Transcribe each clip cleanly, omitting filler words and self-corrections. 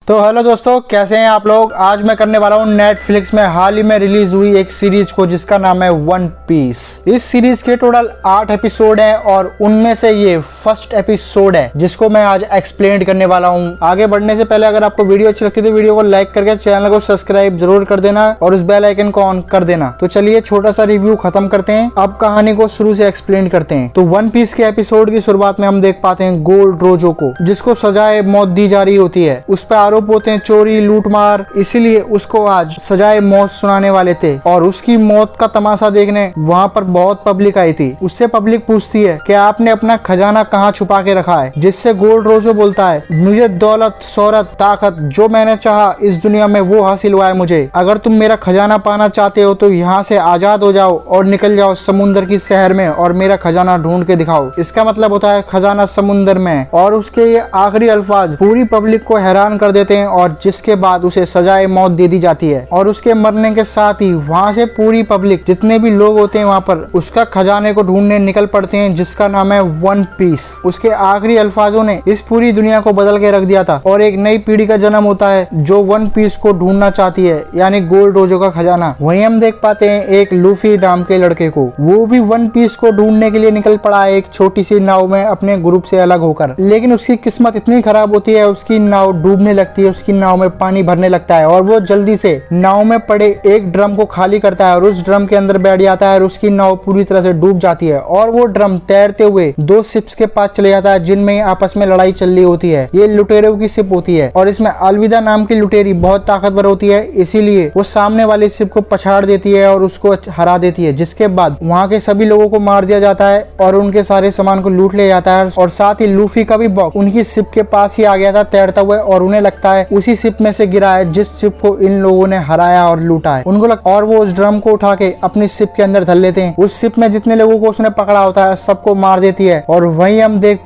तो हेलो दोस्तों, कैसे हैं आप लोग। आज मैं करने वाला हूँ नेटफ्लिक्स में हाल ही में रिलीज हुई एक सीरीज को जिसका नाम है वन पीस। इस सीरीज के टोटल 8 एपिसोड हैं और उनमें से ये फर्स्ट एपिसोड है जिसको मैं आज एक्सप्लेन करने वाला हूँ। आगे बढ़ने से पहले अगर आपको वीडियो अच्छी लगती है तो वीडियो को लाइक करके चैनल को सब्सक्राइब जरूर कर देना और उस बेल आइकन को ऑन कर देना। तो चलिए छोटा सा रिव्यू खत्म करते हैं, अब कहानी को शुरू से एक्सप्लेन करते हैं। तो वन पीस के एपिसोड की शुरुआत में हम देख पाते हैं गोल्ड रोजो को, जिसको सजाए मौत दी जा रही होती है। उस पर आरोप होते हैं चोरी लूटमार, इसीलिए उसको आज सजाए मौत सुनाने वाले थे। और उसकी मौत का तमाशा देखने वहाँ पर बहुत पब्लिक आई थी। उससे पब्लिक पूछती है कि आपने अपना खजाना कहाँ छुपा के रखा है, जिससे गोल्ड रोजो बोलता है मुझे दौलत शोहरत ताकत जो मैंने चाहा इस दुनिया में वो हासिल हुआ है मुझे। अगर तुम मेरा खजाना पाना चाहते हो तो यहाँ से आजाद हो जाओ और निकल जाओ समुद्र की शहर में और मेरा खजाना ढूंढ के दिखाओ। इसका मतलब होता है खजाना समुद्र में। और उसके ये आखिरी अल्फाज पूरी पब्लिक को हैरान कर देते हैं और जिसके बाद उसे सजाए मौत दे दी जाती है। और उसके मरने के साथ ही वहाँ से पूरी पब्लिक जितने भी लोग होते हैं वहाँ पर उसका खजाने को ढूंढने निकल पड़ते हैं, जिसका नाम है वन पीस। उसके आखिरी अल्फाजों ने इस पूरी दुनिया को बदल के रख दिया था और एक नई पीढ़ी का जन्म होता है जो वन पीस को ढूंढना चाहती है, यानी गोल्ड रोजो का खजाना। वहीं हम देख पाते हैं एक लूफी नाम के लड़के को, वो भी वन पीस को ढूंढने के लिए निकल पड़ा है एक छोटी सी नाव में अपने ग्रुप से अलग होकर। लेकिन उसकी किस्मत इतनी खराब होती है, उसकी नाव डूबने लगती है, उसकी नाव में पानी भरने लगता है और वो जल्दी से नाव में पड़े एक ड्रम को खाली करता है और उस ड्रम के अंदर बैठ जाता है और उसकी नाव पूरी तरह से डूब जाती है। और वो ड्रम तैरते हुए 2 शिप्स के पास चले जाता है जिनमें आपस में लड़ाई चल रही होती है। ये लुटेरों की शिप होती है और इसमें अलविदा नाम की लुटेरी बहुत ताकतवर होती है, इसीलिए वो सामने वाली शिप को पछाड़ देती है और उसको हरा देती है। जिसके बाद वहाँ के सभी लोगों को मार दिया जाता है और उनके सारे सामान को लूट लिया जाता है। और साथ ही लूफी का भी बॉक्स उनकी शिप के पास ही आ गया था तैरता हुआ और उन्हें लगता है उसी शिप में से गिरा है जिस शिप को इन लोगों ने हराया और लूटा है उनको और वो उस ड्रम को उठा के अपनी शिप के अंदर धर लेते हैं। उस शिप में जितने लोगों को उसने पकड़ा होता है सबको मार देती है। और वहीं हम देख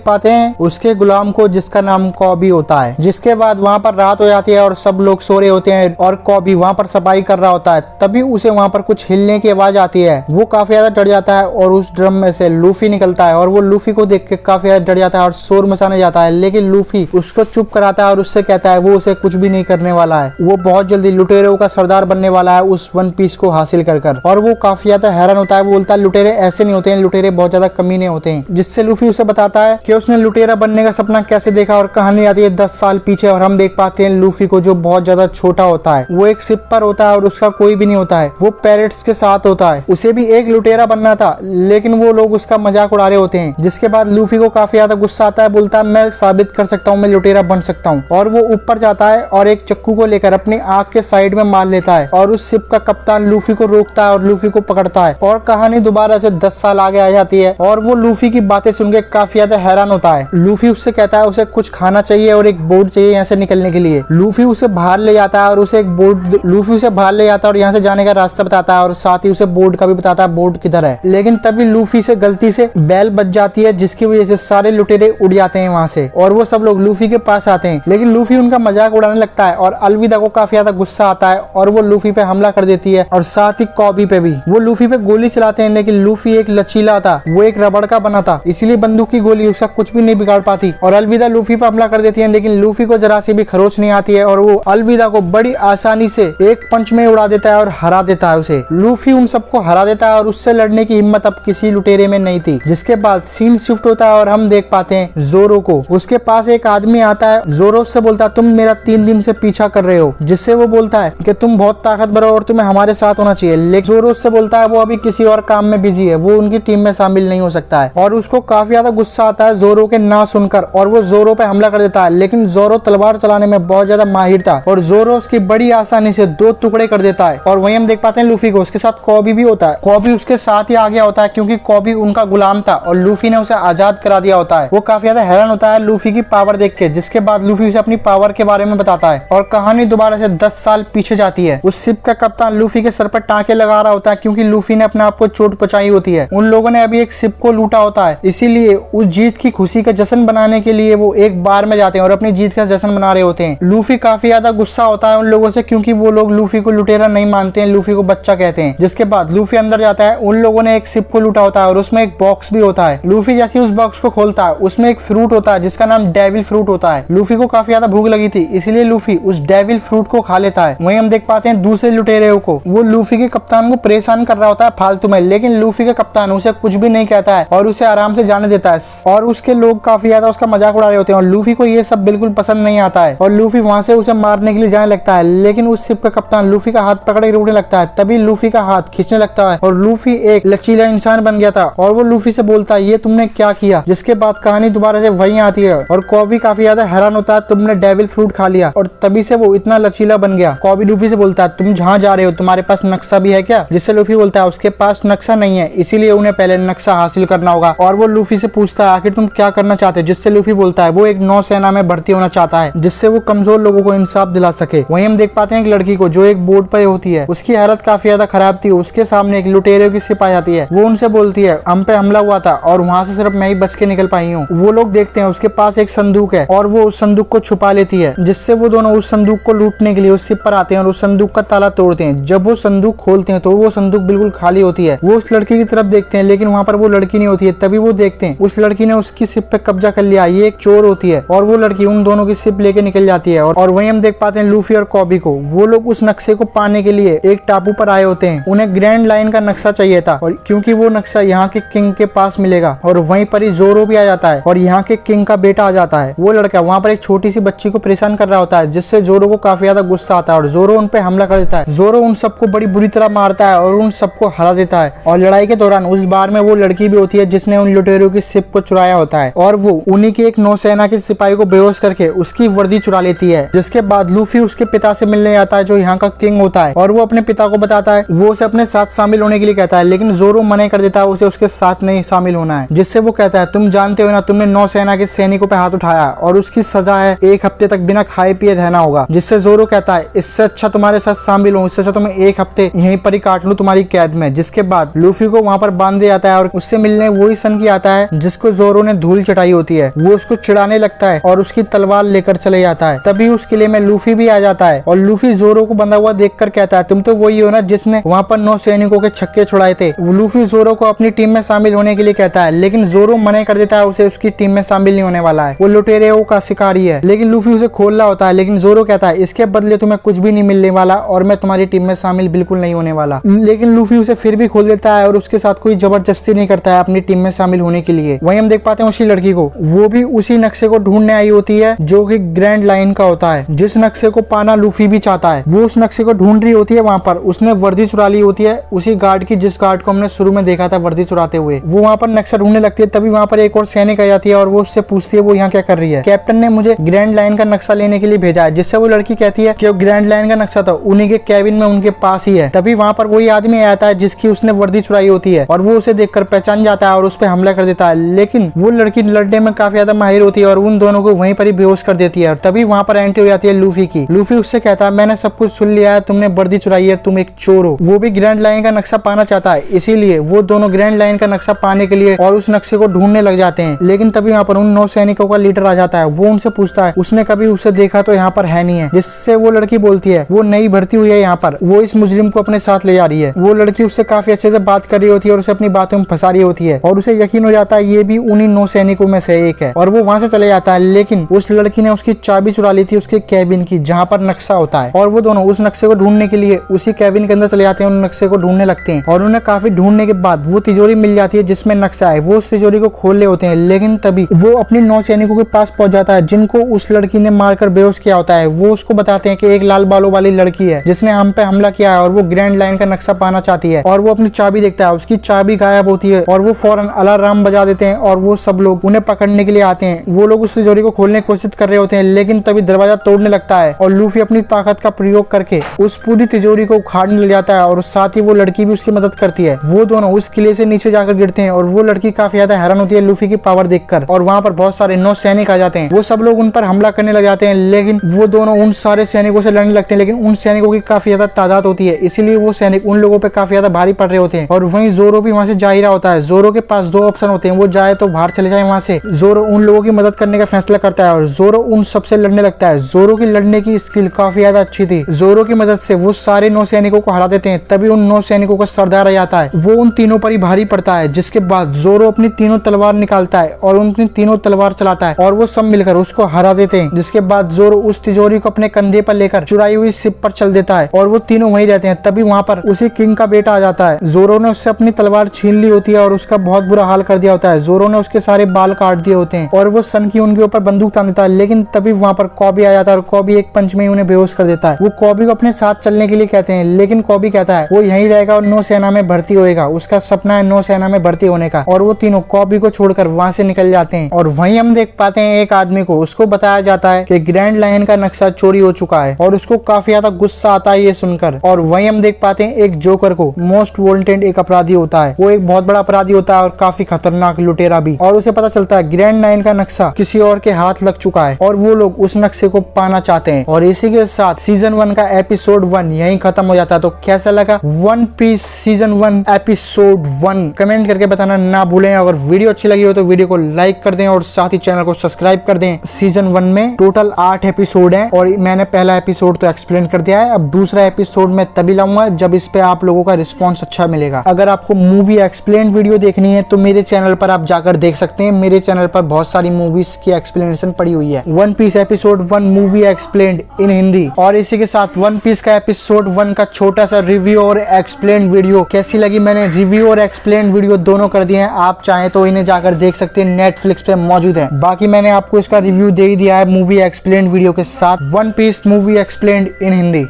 पाते हैं उसके गुलाम को जिसका नाम कॉबी होता है। जिसके बाद वहाँ पर रात हो जाती है और सब लोग सो रहे होते हैं और कॉबी वहाँ पर सफाई कर रहा होता है। तभी उसे वहाँ पर कुछ हिलने की आवाज आती है। वो काफी ज्यादा डर जाता है और उस ड्रम में से लूफी निकलता है और वो लूफी को देख के काफी ज्यादा डर जाता है और शोर मचाने जाता है। लेकिन लूफी उसको चुप कराता है और उससे कहता है वो उसे कुछ भी नहीं करने वाला है, वो बहुत जल्दी लुटेरों का सरदार बनने वाला है उस वन पीस को हासिल कर। और वो काफी ज्यादा हैरान होता है। वो बोलता है लुटेरे ऐसे नहीं होते हैं, लुटेरे बहुत ज्यादा कमीने होते हैं। जिससे लूफी उसे बताता है कि उसने लुटेरा बनने का सपना कैसे देखा और कहानी आती है 10 साल पीछे। और हम देख पाते हैं लूफी को जो बहुत ज्यादा छोटा होता है, वो एक शिप पर होता है और उसका कोई भी नहीं होता है, वो पैरेट्स के साथ होता है। उसे भी एक लुटेरा बनना था लेकिन वो लोग उसका मजाक उड़ा रहे होते हैं। जिसके बाद लूफी को काफी ज्यादा गुस्सा आता है, बोलता है मैं साबित कर सकता हूँ मैं लुटेरा बन सकता हूँ। और वो ऊपर जाता है और एक चक्कू को लेकर अपनी आंख के साइड में मार लेता है और उस शिप का कप्तान लूफी को रोकता है और लूफी को पकड़ता है। और कहानी दोबारा से 10 साल आगे आ जाती है और वो लूफी की बातें सुन के काफी ज्यादा हैरान होता है। लूफी उससे कहता है उसे कुछ खाना चाहिए और एक बोर्ड चाहिए यहाँ से निकलने के लिए। लूफी उसे बाहर ले जाता है और उसे एक बोर्ड और यहाँ से जाने का रास्ता बताता है और साथ ही उसे बोर्ड का भी बताता है बोर्ड किधर है। लेकिन तभी लूफी से गलती से बेल बज जाती है जिसकी वजह से सारे लुटेरे उड़ जाते हैं वहाँ से और वो सब लोग लूफी के पास आते हैं। लेकिन लूफी उनका मजाक उड़ाने लगता है और अलविदा को काफी ज्यादा गुस्सा आता है और वो लूफी पे हमला कर देती है और साथ ही कॉबी पे भी। वो लूफी पे गोली चलाते हैं लेकिन लूफी एक लचीला था, वो एक रबड़ का बना था, इसीलिए बंदूक की गोली उसका कुछ भी नहीं बिगाड़ पाती। और अलविदा लूफी पे हमला कर देती है लेकिन लूफी को जरा सी भी खरोच नहीं आती है और वो अलविदा को बड़ी आसानी से एक पंच में उड़ा देता है और हरा देता है उसे। लूफी उन सबको हरा देता है और उससे लड़ने की हिम्मत अब किसी लुटेरे में नहीं थी। जिसके बाद सीन शिफ्ट होता है और हम देख पाते हैं जोरो को। उसके पास एक आदमी आता है, जोरो से बोलता है तुम मेरा 3 दिन से पीछा कर रहे हो। जिससे वो बोलता है कि तुम बहुत ताकतवर हो और तुम्हें हमारे साथ होना चाहिए। लेकिन जोरो से बोलता है वो अभी किसी और काम में बिजी है, वो उनकी टीम में शामिल नहीं हो सकता है। और उसको काफी ज्यादा गुस्सा आता है जोरो के ना सुनकर और वो जोरो पे हमला कर देता है। लेकिन जोरो तलवार चलाने में बहुत ज्यादा माहिर था और जोरो उसकी बड़ी आसानी से 2 टुकड़े कर देता है। और वहीं हम देख पाते हैं लूफी को, उसके साथ कॉबी भी होता है। कॉबी उसके साथ ही आ गया होता है क्योंकि कॉबी उनका गुलाम था और लूफी ने उसे आजाद करा दिया होता है। वो काफी ज्यादा हैरान होता है लूफी की पावर देख के। जिसके बाद लूफी उसे अपनी पावर के बारे में बताता है और कहानी दोबारा से 10 साल पीछे जाती है। उस शिप का कप्तान लूफी के सर पर टांके लगा रहा होता है क्योंकि लूफी ने अपने आप को चोट पहुंचाई होती है। उन लोगों ने अभी एक शिप को लूटा होता है, इसीलिए उस जीत की खुशी का जश्न बनाने के लिए वो एक बार में जाते हैं और अपनी जीत का जश्न मना रहे होते हैं। लूफी काफी ज्यादा गुस्सा होता है उन लोगों से क्योंकि वो लोग लूफी को लुटेरा नहीं मानते हैं, लूफी को बच्चा कहते हैं। जिसके बाद लूफी अंदर जाता है, उन लोगों ने एक शिप को लूटा होता है और उसमें एक बॉक्स भी होता है। लूफी जैसे उस बॉक्स को खोलता है उसमें एक फ्रूट होता है जिसका नाम डेविल फ्रूट होता है। है। लूफी को काफी ज्यादा भूख लगी थी, इसलिए लूफी उस डेविल फ्रूट को खा लेता है। वहीं हम देख पाते हैं दूसरे लुटेरे को, वो लूफी के कप्तान को परेशान कर रहा होता है फालतू में, लेकिन लूफी का कप्तान उसे कुछ भी नहीं कहता है और उसे आराम से जाने देता है। और उसके लोग काफी ज्यादा उसका मजाक उड़ा रहे होते हैं और लूफी को ये सब बिल्कुल पसंद नहीं आता है और लूफी वहां से उसे मारने के लिए जाने लगता है। लेकिन उस शिप का कप्तान लूफी का हाथ पकड़ के रोकने लगता है। तभी लूफी का हाथ खींचने लगता है और लूफी एक लचीला इंसान बन गया था और वो लूफी से बोलता है ये तुमने क्या किया। जिसके बाद कहानी दोबारा से वहीं आती है और कॉबी काफी ज्यादा हैरान होता है, तुमने डेविल फ्रूट खा लिया और तभी से वो इतना लचीला बन गया। कॉबी लूफी से बोलता है तुम जहाँ जा रहे हो तुम्हारे पास नक्शा भी है क्या। जिससे लूफी बोलता है उसके पास नक्शा नहीं है, इसीलिए उन्हें पहले नक्शा हासिल करना होगा। और वो लूफी से पूछता है आखिर तुम क्या करना चाहते हो। जिससे लूफी बोलता है वो एक नौसेना में भर्ती होना चाहता है, जिससे वो कमजोर लोगों को इंसाफ दिला सके। वहीं हम देख पाते हैं एक लड़की को जो एक बोट पर होती है, उसकी हालत काफी ज्यादा खराब थी। उसके सामने एक लुटेरे की शिप आ जाती है। वो उनसे बोलती है हम पे हमला हुआ था और वहाँ से सिर्फ मैं ही बच के निकल पाई हूँ। वो लोग देखते हैं उसके पास एक संदूक है और वो उस संदूक को छुपा लेती है, जिससे वो दोनों उस संदूक को लूटने के लिए उस शिप पर आते हैं और उस संदूक का ताला तोड़ते हैं। जब वो संदूक खोलते हैं तो वो संदूक बिल्कुल खाली होती है। वो उस लड़की की तरफ देखते हैं लेकिन वहाँ पर वो लड़की नहीं होती है। तभी वो देखते हैं उस लड़की ने उसकी शिप पे कब्जा कर लिया, ये एक चोर होती है और वो लड़की उन दोनों की शिप लेके निकल जाती है। और वहीं हम देख पाते हैं लूफी और कॉबी को, वो लोग उस नक्शे को पाने के लिए एक टापू पर आए होते हैं। उन्हें ग्रैंड लाइन का नक्शा चाहिए था और क्योंकि वो नक्शा यहाँ के किंग के पास मिलेगा। और वहीं पर ही जोरो भी आ जाता है और यहाँ के किंग का बेटा आ जाता है। वो लड़का वहाँ पर एक छोटी सी बच्ची को परेशान कर रहा होता है, जिससे जोरो को काफी ज्यादा गुस्सा आता है और जोरो उन पे हमला कर देता है। जोरो उन सबको बड़ी बुरी तरह मारता है और उन सबको हरा देता है। और लड़ाई के दौरान उस बार में वो लड़की भी होती है जिसने उन लुटेरों की शिप को चुराया होता है और वो उन्हीं की एक नौसेना के सिपाही को बेहोश करके उसकी वर्दी चुरा लेती है। जिसके बाद लूफी उसके पिता से मिलने आता है जो यहाँ का किंग होता है और वो अपने पिता को बताता है, वो उसे अपने साथ शामिल होने के लिए कहता है, लेकिन जोरो मना कर देता है उसे उसके साथ नहीं शामिल होना है। जिससे वो कहता है तुम जानते हो ना तुमने नौसेना के सैनिकों पे हाथ उठाया और उसकी सजा है 1 हफ्ते तक बिना खाए पिए रहना होगा। जिससे जोरो कहता है इससे अच्छा तुम्हारे साथ शामिल हूँ, इससे अच्छा तुम्हें 1 हफ्ते यहीं पर ही काट लूं तुम्हारी कैद में। जिसके बाद लूफी को वहाँ पर बांध दिया जाता है और उससे मिलने वही सन की आता है जिसको जोरो ने धूल चटाई होती है। वो उसको चिढ़ाने लगता है और उसकी तलवार लेकर चले जाता है। तभी उस किले में लूफी भी आ जाता है और लूफी जोरो को बंधा हुआ देखकर कहता है तुम तो वही हो ना जिसने वहाँ पर 9 सैनिकों के छक्के छुड़ाए थे। लूफी जोरो को अपनी टीम में शामिल होने के लिए कहता है, लेकिन जोरो मना कर देता है, उसे उसकी टीम में शामिल नहीं होने वाला है। वो लुटेरों का शिकारी है। लेकिन लूफी उसे खोल रहा होता है, लेकिन जोरो कहता है इसके बदले तुम्हें कुछ भी नहीं मिलने वाला और मैं तुम्हारी टीम में शामिल बिल्कुल नहीं होने वाला। लेकिन लूफी उसे फिर भी खोल देता है और उसके साथ कोई जबरदस्ती नहीं करता है अपनी टीम में शामिल होने के लिए। वहीं हम देख पाते हैं उसी लड़की को, वो भी उसी नक्शे को ढूंढने आई होती है जो कि ग्रैंड लाइन का होता है, जिस नक्शे को पाना लूफी भी चाहता है। वो उस नक्शे को ढूंढ रही होती है। वहाँ पर उसने वर्दी चुरा ली होती है उसी गार्ड की जिस गार्ड को हमने शुरू में देखा था वर्दी चुराते हुए। वो वहाँ पर नक्शा ढूंढने लगती है। तभी वहाँ पर एक और सैनिक आ जाती है और वो उससे पूछती है वो यहाँ क्या कर रही है। कैप्टन ने मुझे ग्रैंड लाइन का नक्शा लेने के लिए भेजा है। जिससे वो लड़की कहती है कि ग्रैंड लाइन का नक्शा था उन्हीं के कैबिन में उनके पास ही है। तभी वहाँ पर वही आदमी आता है जिसकी उसने वर्दी चुराई होती है और वो उसे देखकर पहचान जाता है और उस पर हमला कर देता है। लेकिन वो लड़की लड़ने में काफी ज्यादा माहिर होती है और उन दोनों को वहीं पर ही बेहोश कर देती है। और तभी वहाँ पर एंट्री हो जाती है लूफी की। लूफी उससे कहता है मैंने सब कुछ सुन लिया है, तुमने वर्दी चुराई है, तुम एक चोर हो। वो भी ग्रैंड लाइन का नक्शा पाना चाहता है, इसीलिए वो दोनों ग्रैंड लाइन का नक्शा पाने के लिए और उस नक्शे को ढूंढने लग जाते हैं। लेकिन तभी वहाँ पर उन 9 सैनिकों का लीडर आ जाता है। वो उनसे पूछता है उसने कभी उसे देखा तो यहाँ पर है नहीं है। जिससे वो लड़की बोलती है वो नई भर्ती हुई है यहाँ पर, वो इस मुजरिम को अपने साथ ले जा रही है। वो लड़की उससे काफी अच्छे से बात कर रही होती है और उसे अपनी बातों में फंसा रही होती है और उसे यकीन हो जाता है ये भी उन्हीं 9 सैनिकों में से एक है और वो वहाँ से चले जाता है। लेकिन उस लड़की ने उसकी चाबी चुरा ली थी उसके कैबिन की जहाँ पर नक्शा होता है और वो दोनों उस नक्शे को ढूंढने के लिए उसी कैबिन के अंदर चले जाते हैं। उन नक्शे को ढूंढने लगते हैं और उन्हें काफी ढूंढने के बाद वो तिजोरी मिल जाती है जिसमें नक्शा है। वो उस तिजोरी को खोल ले होते हैं। लेकिन तभी वो अपने 9 सैनिकों के पास पहुंच जाता है जिनको उस लड़की ने मारकर बेहोश किया होता है। वो उसको बताते हैं कि एक लाल बालों वाली लड़की है जिसने हम पे हमला किया है और वो ग्रैंड लाइन का नक्शा पाना चाहती है। और वो अपनी चाबी देखता है, उसकी चाबी गायब होती है और वो फौरन अलार्म बजा देते हैं और वो सब लोग उन्हें पकड़ने के लिए आते हैं। वो लोग उस तिजोरी को खोलने की कोशिश कर रहे होते हैं लेकिन तभी दरवाजा तोड़ने लगता है और लूफी अपनी ताकत का प्रयोग करके उस पूरी तिजोरी को उखाड़ने लग जाता है और साथ ही वो लड़की भी उसकी मदद करती है। वो दोनों उस किले से नीचे जाकर गिरते हैं और वो लड़की काफी ज्यादा हैरान होती है लूफी की पावर देखकर। और वहाँ पर बहुत सारे 9 सैनिक आ जाते हैं। वो सब लोग उन पर हमला करने लग जाते हैं लेकिन वो दोनों उन सारे सैनिकों से लड़ने लगते हैं। लेकिन उन सैनिकों की काफी ज्यादा तादाद होती है, इसीलिए वो सैनिक उन लोगों पे काफी ज्यादा भारी पड़ रहे होते हैं। और वहीं जोरो भी वहाँ से जा ही रहा होता है। जोरो के पास 2 ऑप्शन होते हैं, वो जाए तो बाहर चले जाए वहाँ से। जोरो उन लोगों की मदद करने का फैसला करता है और जोरो उन सबसे लड़ने लगता है। जोरो की लड़ने की स्किल काफी ज्यादा अच्छी थी। जोरो की मदद से वो सारे 9 सैनिकों को हरा देते हैं। तभी उन 9 सैनिकों का सरदार आ जाता है, वो उन तीनों पर ही भारी पड़ता है। जिसके बाद जोरो अपनी तीनों तलवार निकालता है और उन तीनों तलवार चलाता है और वो सब मिलकर मिलकर उसको हरा देते हैं, जिसके बाद जोरो उस तिजोरी को अपने कंधे पर लेकर चुराई हुई शिप पर चल देता है और वो तीनों वहीं रहते हैं। तभी वहाँ पर उसी किंग का बेटा आ जाता है। जोरो ने उससे अपनी तलवार छीन ली होती है और उसका बहुत बुरा हाल कर दिया होता है। जोरो ने उसके सारे बाल काट दिए होते हैं और वो सन की उनके ऊपर बंदूक तान देता है, लेकिन तभी वहाँ पर कॉबी आ जाता है और कॉबी एक पंच में ही उन्हें बेहोश कर देता है। वो कॉबी को अपने साथ चलने के लिए कहते हैं, लेकिन कॉबी कहता है वो यहीं रहेगा और नौसेना में भर्ती होएगा। उसका सपना है नौसेना में भर्ती होने का। और वो तीनों कॉबी को छोड़कर वहाँ से निकल जाते हैं और वहीं हम देख पाते हैं एक आदमी को। उसको बताया जाता है कि ग्रैंड लाइन का नक्शा चोरी हो चुका है और उसको काफी ज्यादा गुस्सा आता है ये सुनकर। और वहीं हम देख पाते हैं एक जोकर को। मोस्ट वांटेड एक अपराधी होता है, वो एक बहुत बड़ा अपराधी होता है और काफी खतरनाक लुटेरा भी। और उसे पता चलता है ग्रैंड लाइन का नक्शा किसी और के हाथ लग चुका है और वो लोग उस नक्शे को पाना चाहते हैं। और इसी के साथ सीजन 1 का एपिसोड 1 यहीं खत्म हो जाता है। तो कैसा लगा One Piece season 1 episode 1 comment करके बताना ना भूलें। अगर वीडियो अच्छी लगी हो तो वीडियो को लाइक कर दें और साथ ही चैनल को सब्सक्राइब कर दें। सीजन 1 में टोटल 8 एपिसोड हैं और मैंने पहला एपिसोड तो एक्सप्लेन कर दिया है। अब दूसरा एपिसोड मैं तभी लाऊंगा जब इस पे आप लोगों का रिस्पॉन्स अच्छा मिलेगा। अगर आपको मूवी एक्सप्लेन वीडियो देखनी है तो मेरे चैनल पर आप जाकर देख सकते हैं। मेरे चैनल पर बहुत सारी मूवीज की एक्सप्लेनेशन पड़ी हुई है। One Piece episode 1 movie explained in Hindi. और इसी के साथ वन पीस का एपिसोड 1 का छोटा सा रिव्यू और एक्सप्लेन वीडियो कैसी लगी, मैंने रिव्यू और एक्सप्लेन वीडियो दोनों कर दिए हैं। आप चाहें तो इन्हें जाकर देख सकते हैं, नेटफ्लिक्स पे मौजूद है। बाकी मैंने आपको इसका रिव्यू दे ही दिया है मूवी एक्सप्लेन वीडियो के साथ। One Piece movie explained in Hindi.